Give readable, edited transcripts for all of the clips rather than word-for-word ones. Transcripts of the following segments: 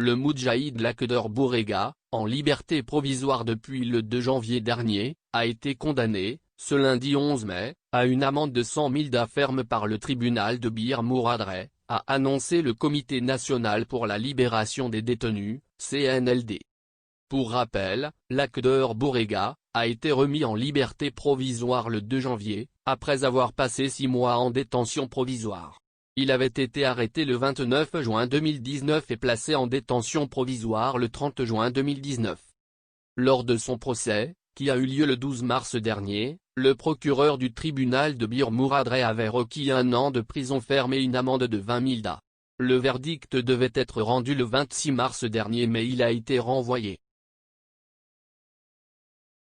le Moudjahid Lakhdar Bourega, en liberté provisoire depuis le 2 janvier dernier, a été condamné, ce lundi 11 mai, à une amende de 100 000 $ ferme par le tribunal de Bir Mouradreh, a annoncé le Comité national pour la libération des détenus, CNLD. Pour rappel, Lakhdar Bourega a été remis en liberté provisoire le 2 janvier, après avoir passé 6 mois en détention provisoire. Il avait été arrêté le 29 juin 2019 et placé en détention provisoire le 30 juin 2019. Lors de son procès, qui a eu lieu le 12 mars dernier, le procureur du tribunal de Bir Mouradreh avait requis 1 an de prison ferme et une amende de 20 000 $. Le verdict devait être rendu le 26 mars dernier mais il a été renvoyé.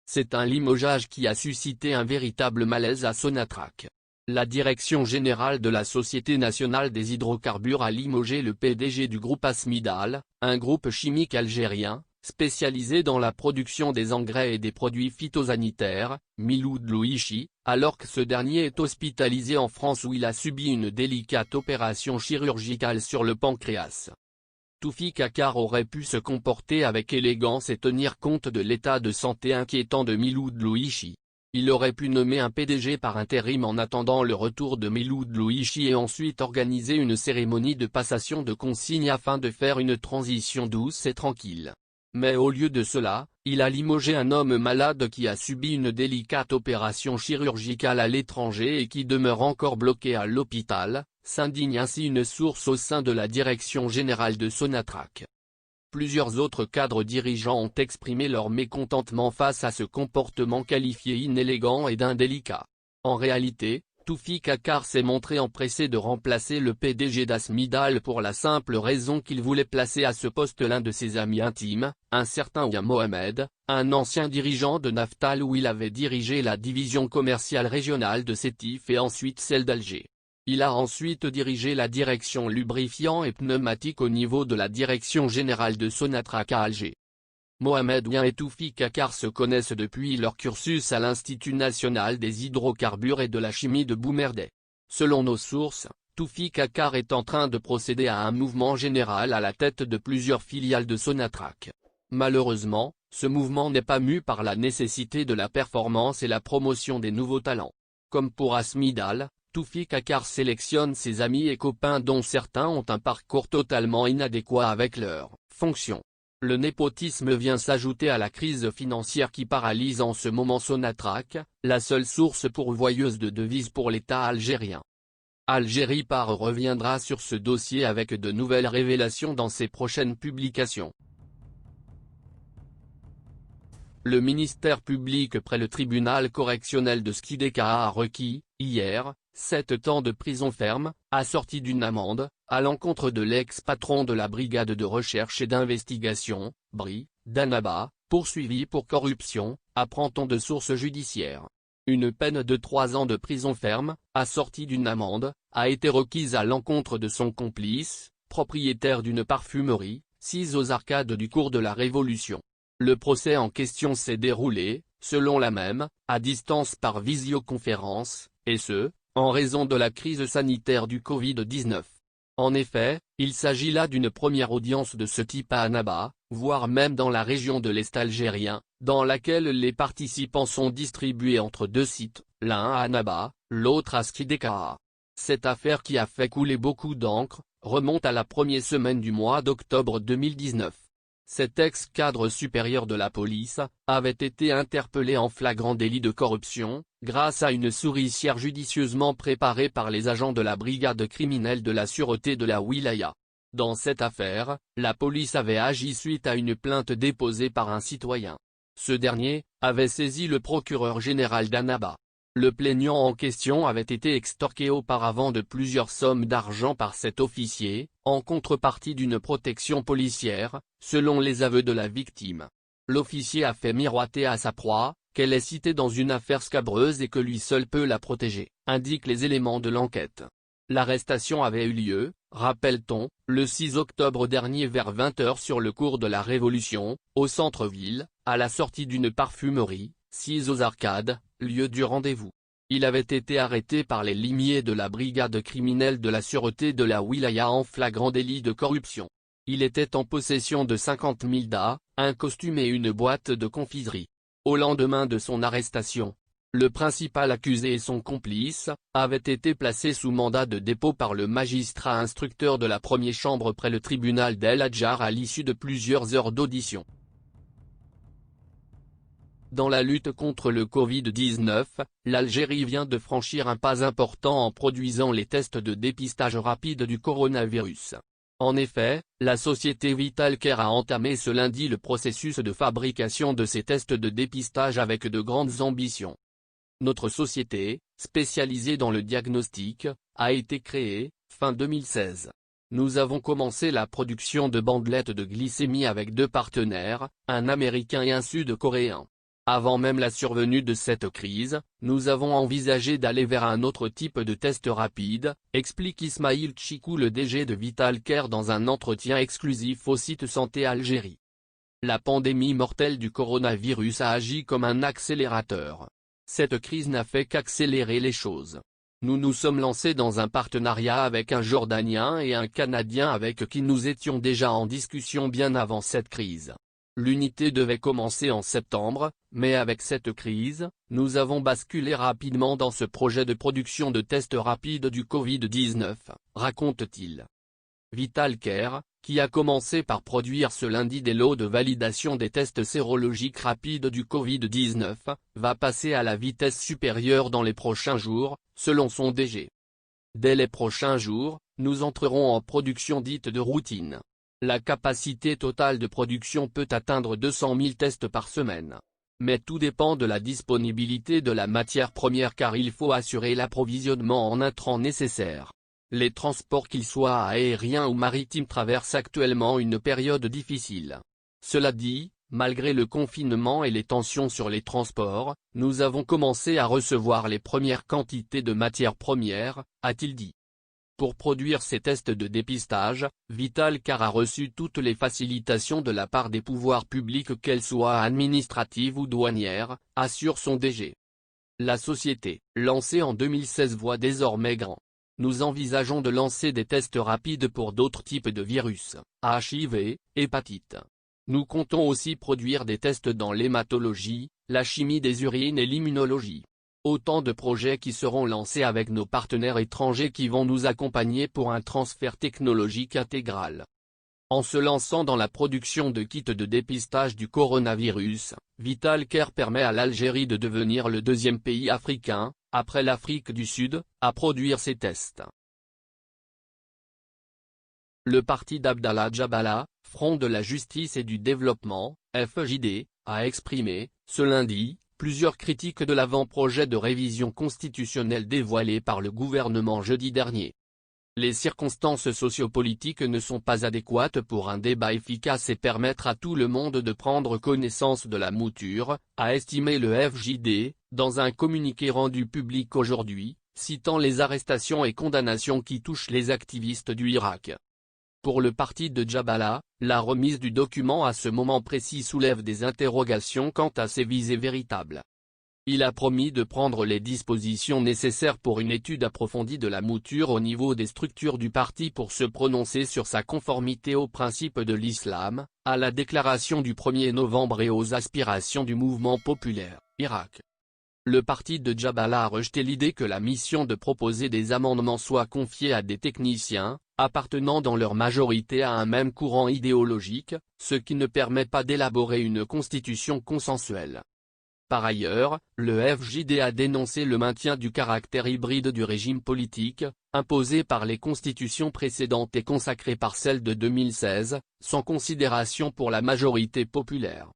C'est un limogeage qui a suscité un véritable malaise à Sonatrach. La direction générale de la Société nationale des hydrocarbures a limogé le PDG du groupe Asmidal, un groupe chimique algérien, spécialisé dans la production des engrais et des produits phytosanitaires, Miloud Louichi, alors que ce dernier est hospitalisé en France où il a subi une délicate opération chirurgicale sur le pancréas. Toufik Akar aurait pu se comporter avec élégance et tenir compte de l'état de santé inquiétant de Miloud Louichi. Il aurait pu nommer un PDG par intérim en attendant le retour de Miloud Louichi et ensuite organiser une cérémonie de passation de consignes afin de faire une transition douce et tranquille. Mais au lieu de cela, il a limogé un homme malade qui a subi une délicate opération chirurgicale à l'étranger et qui demeure encore bloqué à l'hôpital, s'indigne ainsi une source au sein de la direction générale de Sonatrach. Plusieurs autres cadres dirigeants ont exprimé leur mécontentement face à ce comportement qualifié inélégant et d'indélicat. En réalité, Toufik Akar s'est montré empressé de remplacer le PDG d'Asmidal pour la simple raison qu'il voulait placer à ce poste l'un de ses amis intimes, un certain Ouia Mohamed, un ancien dirigeant de Naftal où il avait dirigé la division commerciale régionale de Sétif et ensuite celle d'Alger. Il a ensuite dirigé la direction lubrifiant et pneumatique au niveau de la direction générale de Sonatrach à Alger. Mohamed Ouia et Toufik Akar se connaissent depuis leur cursus à l'Institut national des hydrocarbures et de la chimie de Boumerdeh. Selon nos sources, Toufik Akar est en train de procéder à un mouvement général à la tête de plusieurs filiales de Sonatrach. Malheureusement, ce mouvement n'est pas mu par la nécessité de la performance et la promotion des nouveaux talents. Comme pour Asmidal, Toufik Akar sélectionne ses amis et copains dont certains ont un parcours totalement inadéquat avec leur fonction. Le népotisme vient s'ajouter à la crise financière qui paralyse en ce moment Sonatrach, la seule source pourvoyeuse de devises pour l'État algérien. Algérie reviendra sur ce dossier avec de nouvelles révélations dans ses prochaines publications. Le ministère public près le tribunal correctionnel de Skideka a requis, hier, 7 ans de prison ferme, assortie d'une amende, à l'encontre de l'ex-patron de la brigade de recherche et d'investigation, BRI, d'Annaba, poursuivi pour corruption, apprend-on de sources judiciaires. Une peine de 3 ans de prison ferme, assortie d'une amende, a été requise à l'encontre de son complice, propriétaire d'une parfumerie, sise aux arcades du cours de la Révolution. Le procès en question s'est déroulé, selon la même, à distance par visioconférence, et ce, en raison de la crise sanitaire du Covid-19. En effet, il s'agit là d'une première audience de ce type à Annaba, voire même dans la région de l'Est algérien, dans laquelle les participants sont distribués entre 2 sites, l'un à Annaba, l'autre à Skideka. Cette affaire qui a fait couler beaucoup d'encre, remonte à la première semaine du mois d'octobre 2019. Cet ex-cadre supérieur de la police, avait été interpellé en flagrant délit de corruption, grâce à une souricière judicieusement préparée par les agents de la brigade criminelle de la sûreté de la Wilaya. Dans cette affaire, la police avait agi suite à une plainte déposée par un citoyen. Ce dernier, avait saisi le procureur général d'Annaba. Le plaignant en question avait été extorqué auparavant de plusieurs sommes d'argent par cet officier, en contrepartie d'une protection policière, selon les aveux de la victime. L'officier a fait miroiter à sa proie, qu'elle est citée dans une affaire scabreuse et que lui seul peut la protéger, indiquent les éléments de l'enquête. L'arrestation avait eu lieu, rappelle-t-on, le 6 octobre dernier vers 20 h sur le cours de la Révolution, au centre-ville, à la sortie d'une parfumerie, sise aux arcades, lieu du rendez-vous. Il avait été arrêté par les limiers de la brigade criminelle de la sûreté de la Wilaya en flagrant délit de corruption. Il était en possession de 50 000 $, un costume et une boîte de confiserie. Au lendemain de son arrestation, le principal accusé et son complice avaient été placés sous mandat de dépôt par le magistrat instructeur de la première chambre près le tribunal d'El Hadjar à l'issue de plusieurs heures d'audition. Dans la lutte contre le Covid-19, l'Algérie vient de franchir un pas important en produisant les tests de dépistage rapide du coronavirus. En effet, la société Vitalcare a entamé ce lundi le processus de fabrication de ces tests de dépistage avec de grandes ambitions. Notre société, spécialisée dans le diagnostic, a été créée, fin 2016. Nous avons commencé la production de bandelettes de glycémie avec 2 partenaires, un Américain et un Sud-Coréen. Avant même la survenue de cette crise, nous avons envisagé d'aller vers un autre type de test rapide, explique Ismaïl Chikou, le DG de Vitalcare dans un entretien exclusif au site Santé Algérie. La pandémie mortelle du coronavirus a agi comme un accélérateur. Cette crise n'a fait qu'accélérer les choses. Nous nous sommes lancés dans un partenariat avec un Jordanien et un Canadien avec qui nous étions déjà en discussion bien avant cette crise. L'unité devait commencer en septembre, mais avec cette crise, nous avons basculé rapidement dans ce projet de production de tests rapides du Covid-19, raconte-t-il. Vitalcare, qui a commencé par produire ce lundi des lots de validation des tests sérologiques rapides du Covid-19, va passer à la vitesse supérieure dans les prochains jours, selon son DG. Dès les prochains jours, nous entrerons en production dite de routine. La capacité totale de production peut atteindre 200 000 tests par semaine. Mais tout dépend de la disponibilité de la matière première car il faut assurer l'approvisionnement en intrants nécessaires. Les transports qu'ils soient aériens ou maritimes traversent actuellement une période difficile. Cela dit, malgré le confinement et les tensions sur les transports, nous avons commencé à recevoir les premières quantités de matières premières, a-t-il dit. Pour produire ces tests de dépistage, Vitalcare a reçu toutes les facilitations de la part des pouvoirs publics qu'elles soient administratives ou douanières, assure son DG. La société, lancée en 2016 voit désormais grand. Nous envisageons de lancer des tests rapides pour d'autres types de virus, HIV, hépatite. Nous comptons aussi produire des tests dans l'hématologie, la chimie des urines et l'immunologie. Autant de projets qui seront lancés avec nos partenaires étrangers qui vont nous accompagner pour un transfert technologique intégral. En se lançant dans la production de kits de dépistage du coronavirus, Vitalcare permet à l'Algérie de devenir le 2e pays africain, après l'Afrique du Sud, à produire ces tests. Le parti d'Abdallah Djabala, Front de la Justice et du Développement, FJD, a exprimé, ce lundi, plusieurs critiques de l'avant-projet de révision constitutionnelle dévoilé par le gouvernement jeudi dernier. Les circonstances sociopolitiques ne sont pas adéquates pour un débat efficace et permettre à tout le monde de prendre connaissance de la mouture, a estimé le FJD, dans un communiqué rendu public aujourd'hui, citant les arrestations et condamnations qui touchent les activistes du Irak. Pour le parti de Djabala, la remise du document à ce moment précis soulève des interrogations quant à ses visées véritables. Il a promis de prendre les dispositions nécessaires pour une étude approfondie de la mouture au niveau des structures du parti pour se prononcer sur sa conformité aux principes de l'islam, à la déclaration du 1er novembre et aux aspirations du mouvement populaire, Irak. Le parti de Djabala a rejeté l'idée que la mission de proposer des amendements soit confiée à des techniciens, appartenant dans leur majorité à un même courant idéologique, ce qui ne permet pas d'élaborer une constitution consensuelle. Par ailleurs, le FJD a dénoncé le maintien du caractère hybride du régime politique, imposé par les constitutions précédentes et consacré par celle de 2016, sans considération pour la majorité populaire.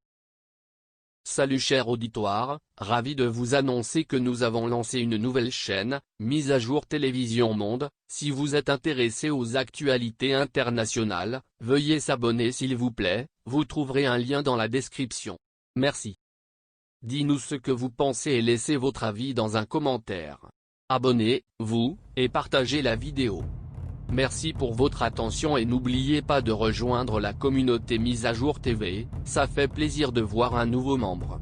Salut cher auditoire, ravi de vous annoncer que nous avons lancé une nouvelle chaîne, Mise à jour Télévision Monde. Si vous êtes intéressé aux actualités internationales, veuillez s'abonner s'il vous plaît, vous trouverez un lien dans la description. Merci. Dis-nous ce que vous pensez et laissez votre avis dans un commentaire. Abonnez-vous, et partagez la vidéo. Merci pour votre attention et n'oubliez pas de rejoindre la communauté Mise à jour TV, ça fait plaisir de voir un nouveau membre.